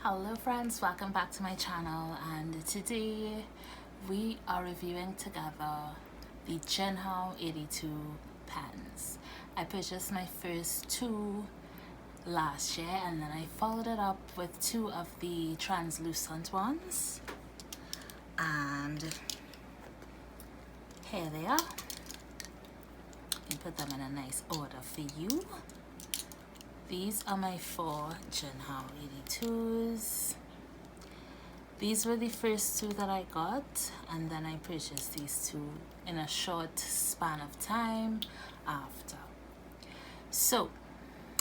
Hello friends, welcome back to my channel, and today we are reviewing together the Jinhao 82 pens. I purchased my first two last year and then I followed it up with two of the translucent ones, and here they are. You put them in a nice order for you. These are my four Jinhao 82s. These were the first two that I got, and then I purchased these two in a short span of time after. So,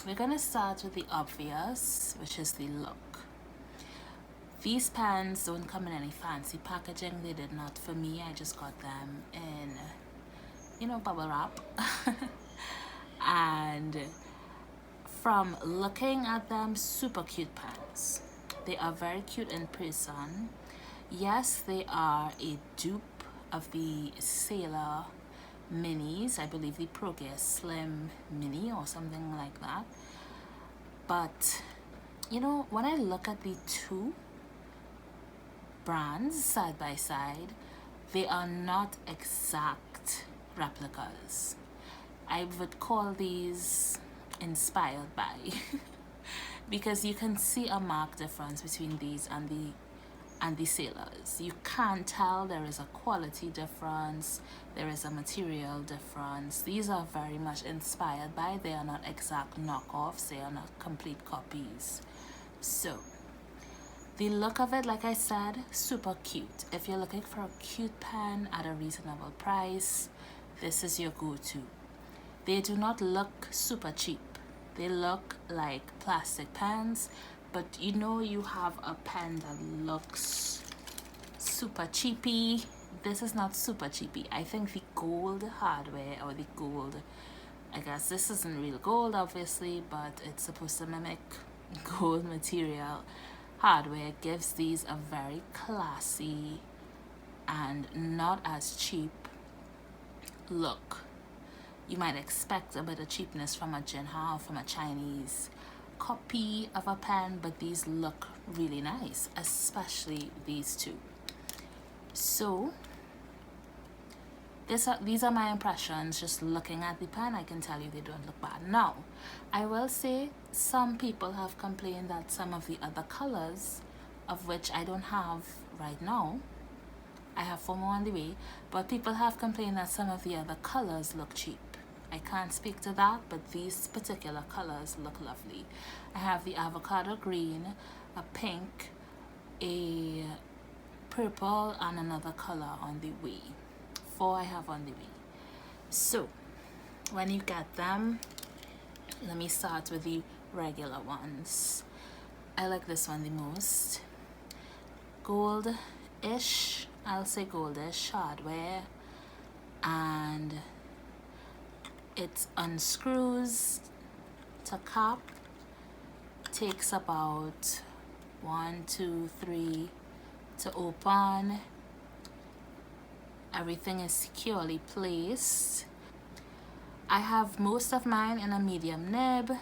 we're gonna start with the obvious, which is the look. These pens don't come in any fancy packaging. They did not for me. I just got them in, bubble wrap. And from looking at them, super cute pens. They are very cute in person. Yes, they are a dupe of the Sailor minis. I believe the Progress Slim mini or something like that. But when I look at the two brands side by side, they are not exact replicas. I would call these inspired by because you can see a marked difference between these and the Sailors. You can't tell. There is a quality difference, there is a material difference. These are very much inspired by. They are not exact knockoffs, they are not complete copies. So the look of it, like I said, super cute. If you're looking for a cute pen at a reasonable price, this is your go-to. They do not look super cheap. They look like plastic pens, but you have a pen that looks super cheapy. This is not super cheapy. I think the gold hardware, or the gold, I guess this isn't real gold obviously, but it's supposed to mimic gold material hardware, gives these a very classy and not as cheap look. You might expect a bit of cheapness from a Jinhao, from a Chinese copy of a pen, but these look really nice, especially these two. So these are my impressions. Just looking at the pen, I can tell you they don't look bad. Now, I will say some people have complained that some of the other colors, of which I don't have right now, I have 4 more on the way, but people have complained that some of the other colors look cheap. I can't speak to that, but these particular colors look lovely. I have the avocado green, a pink, a purple, and another color on the way. 4 I have on the way. So when you get them, let me start with the regular ones. I like this one the most. Gold-ish, I'll say goldish hardware, and it unscrews to cap. Takes about 1, 2, 3 to open. Everything is securely placed. I have most of mine in a medium nib.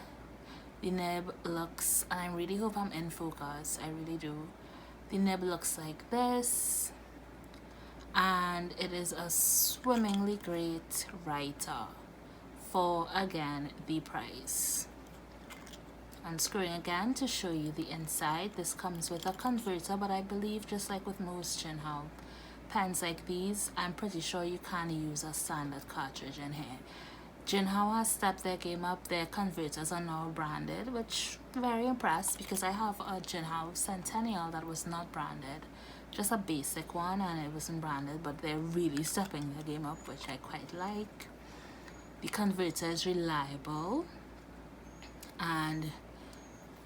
The nib looks, and I really hope I'm in focus, I really do. The nib looks like this, and it is a swimmingly great writer for, again, the price. Unscrewing again to show you the inside. This comes with a converter, but I believe, just like with most Jinhao pens like these, I'm pretty sure you can use a standard cartridge in here. Jinhao has stepped their game up. Their converters are now branded, which I'm very impressed, because I have a Jinhao Centennial that was not branded, just a basic one, and it wasn't branded, but they're really stepping their game up, which I quite like. The converter is reliable, and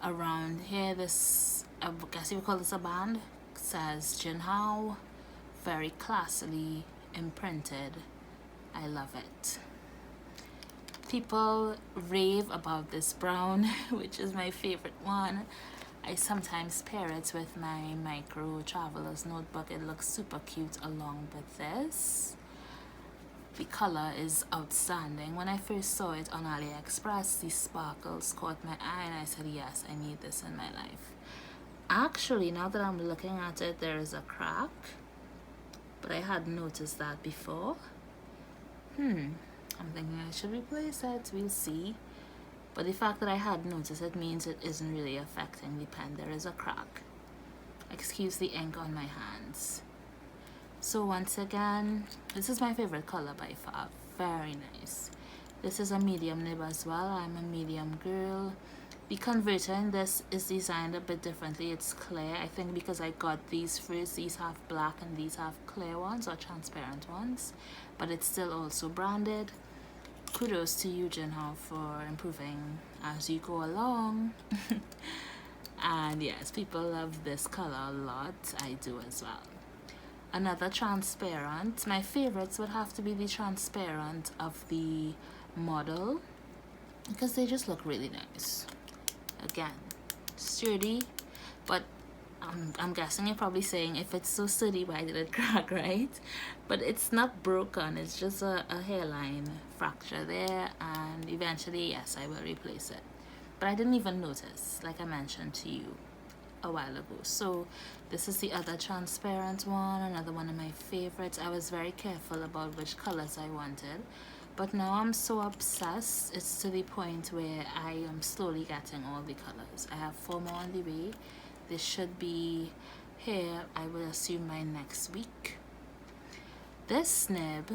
around here, this, I guess you would call this a band, says Jinhao, very classily imprinted. I love it. People rave about this brown, which is my favorite one. I sometimes pair it with my micro traveler's notebook. It looks super cute along with this. The color is outstanding. When I first saw it on AliExpress, the sparkles caught my eye and I said, yes, I need this in my life. Actually, now that I'm looking at it, there is a crack, but I hadn't noticed that before. I'm thinking I should replace it. We'll see. But the fact that I hadn't noticed it means it isn't really affecting the pen. There is a crack. Excuse the ink on my hands. So once again, this is my favorite color by far. Very nice. This is a medium nib as well. I'm a medium girl. The converter in this is designed a bit differently. It's clear. I think because I got these first. These have black and these have clear ones or transparent ones. But it's still also branded. Kudos to you, Jinhao, for improving as you go along. And yes, people love this color a lot. I do as well. Another transparent. My favorites would have to be the transparent of the model because they just look really nice. Again, sturdy, but I'm guessing you're probably saying, if it's so sturdy, why did it crack, right? But it's not broken. It's just a hairline fracture there, and eventually, yes, I will replace it. But I didn't even notice, like I mentioned to you a while ago. So this is the other transparent one, another one of my favorites. I was very careful about which colors I wanted, but now I'm so obsessed, it's to the point where I am slowly getting all the colors. I have 4 more on the way. This should be here, I will assume, by next week. This nib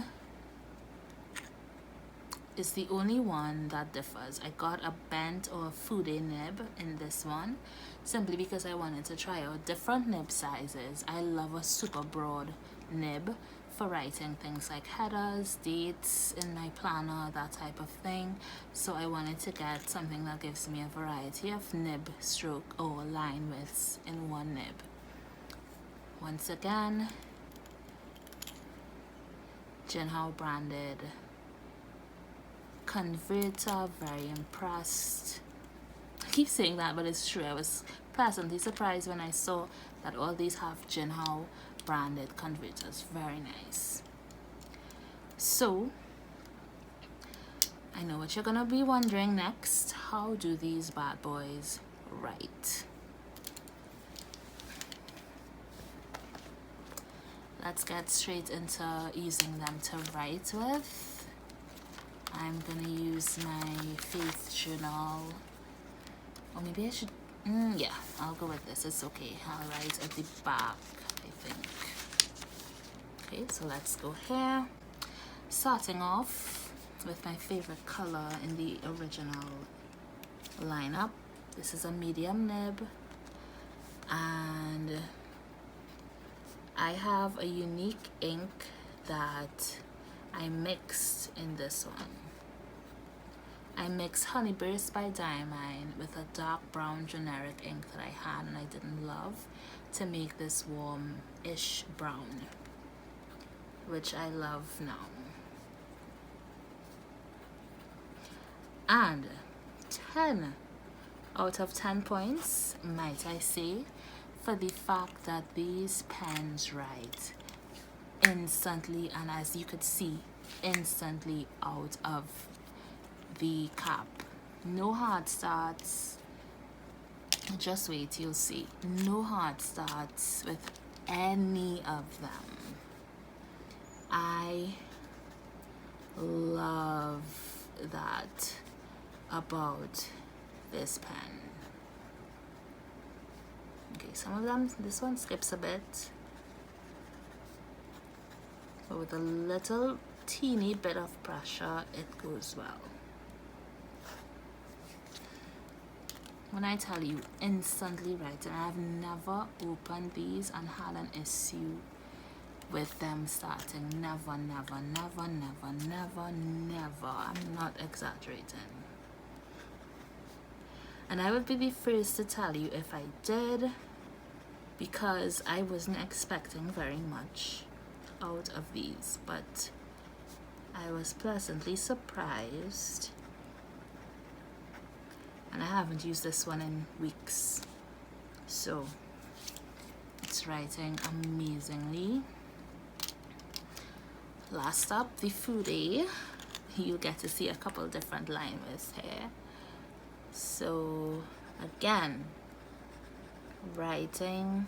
is the only one that differs. I got a bent or foodie nib in this one simply because I wanted to try out different nib sizes. I love a super broad nib for writing things like headers, dates in my planner, that type of thing. So I wanted to get something that gives me a variety of nib, stroke, or line widths in one nib. Once again, Jinhao branded converter. Very impressed. I keep saying that, but it's true. I was pleasantly surprised when I saw that all these have Jinhao branded converters. Very nice. So I know what you're gonna be wondering next. How do these bad boys write? Let's get straight into using them to write with. I'm gonna use my faith journal, or maybe I should, yeah, I'll go with this. It's okay. I'll write at the back, I think. Okay, so let's go here. Starting off with my favorite color in the original lineup. This is a medium nib, and I have a unique ink that I mixed in this one. I mixed Honeyburst by Diamine with a dark brown generic ink that I had and I didn't love to make this warm-ish brown, which I love now. And 10 out of 10 points, might I say, for the fact that these pens write instantly, and as you could see, instantly out of the cap. No hard starts. Just wait, you'll see. No hard starts with any of them. I love that about this pen. Okay, some of them, this one skips a bit, but with a little teeny bit of pressure, it goes well. When I tell you instantly writing, I've never opened these and had an issue with them starting. Never, never, never, never, never, never. I'm not exaggerating. And I would be the first to tell you if I did, because I wasn't expecting very much out of these, but I was pleasantly surprised. And I haven't used this one in weeks, so it's writing amazingly. Last up, the foodie. You'll get to see a couple different line widths here. So again, writing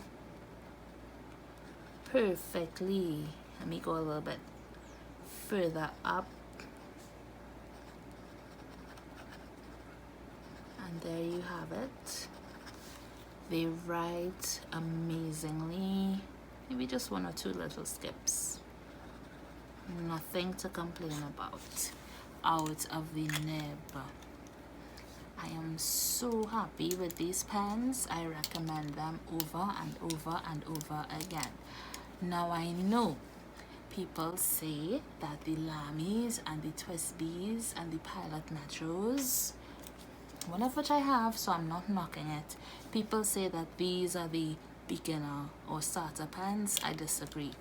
perfectly. Let me go a little bit further up, and there you have it. They write amazingly. Maybe just one or two little skips. Nothing to complain about out of the nib. I am so happy with these pens. I recommend them over and over and over again. Now I know people say that the Lamis and the Twist Bs and the Pilot Metros, one of which I have, so I'm not knocking it. People say that these are the beginner or starter pens. I disagree.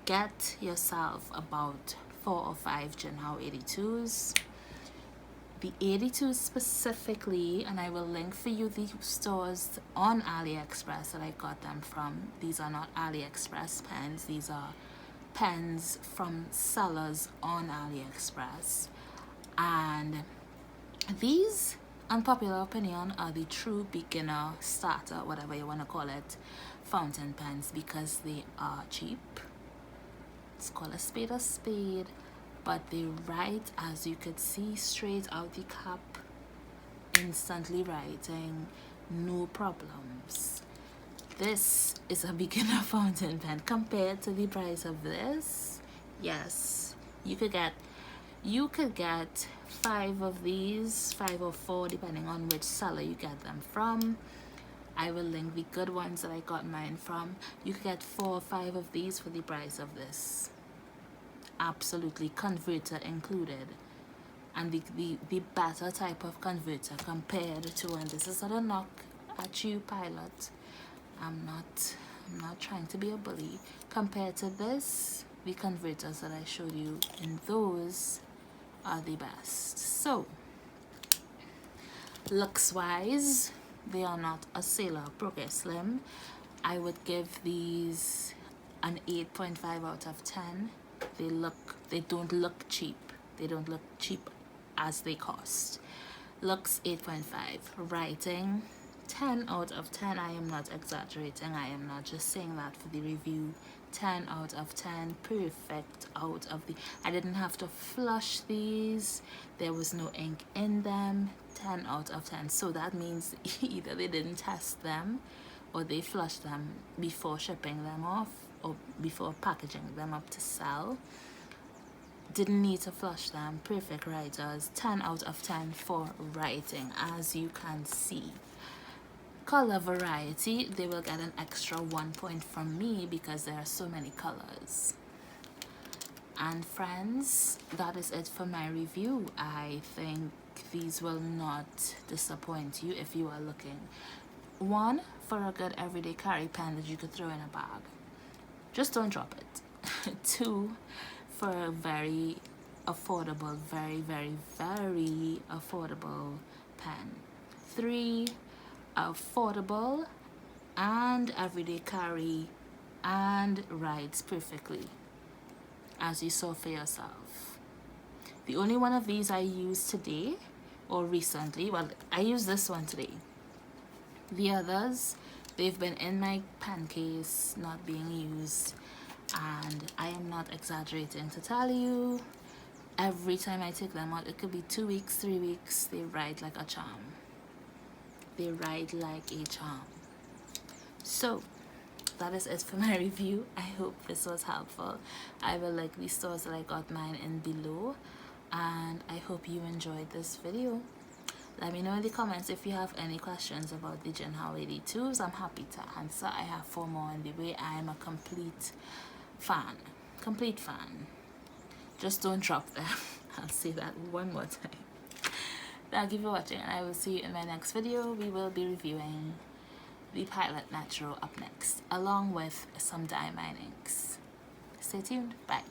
Get yourself about 4 or 5 Jinhao 82s. The 82s specifically, and I will link for you the stores on AliExpress that I got them from. These are not AliExpress pens. These are pens from sellers on AliExpress. And these, unpopular opinion, are the true beginner, starter, whatever you want to call it, fountain pens, because they are cheap. It's called a spade, but they write, as you could see, straight out the cup, instantly writing, no problems. This is a beginner fountain pen compared to the price of this. Yes, you could get 5 of these, 5 or 4 depending on which seller you get them from. I will link the good ones that I got mine from. You could get 4 or 5 of these for the price of this. Absolutely, converter included, and the better type of converter compared to, and this is not a knock at you, Pilot. I'm not trying to be a bully. Compared to this, the converters that I showed you in those are the best. So looks wise, they are not a Sailor Progress Slim. I would give these an 8.5 out of 10. They don't look cheap. They don't look cheap as they cost. Looks 8.5. Writing 10 out of 10. I am not exaggerating. I am not just saying that for the review. 10 out of 10. Perfect out of the... I didn't have to flush these. There was no ink in them. 10 out of 10. So that means either they didn't test them or they flushed them before shipping them off or before packaging them up to sell. Didn't need to flush them. Perfect writers. 10 out of 10 for writing, as you can see. Color variety, they will get an extra 1 point from me because there are so many colors. And friends, that is it for my review. I think these will not disappoint you if you are looking, 1, for a good everyday carry pen that you could throw in a bag. Just don't drop it. 2, for a very affordable, very affordable pen. 3, affordable and everyday carry and writes perfectly, as you saw for yourself. The only one of these I used today or recently, well, I used this one today. The others, they've been in my pen case, not being used, and I am not exaggerating to tell you, every time I take them out, it could be 2 weeks, 3 weeks, they write like a charm. They write like a charm. So that is it for my review. I hope this was helpful. I will link the stores that I got mine in below, and I hope you enjoyed this video. Let me know in the comments if you have any questions about the Jinhao 82s. I'm happy to answer. I have 4 more on the way. I am a complete fan. Just don't drop them. I'll say that one more time. Thank you for watching, and I will see you in my next video. We will be reviewing the Pilot Metro up next, along with some diamond inks. Stay tuned. Bye.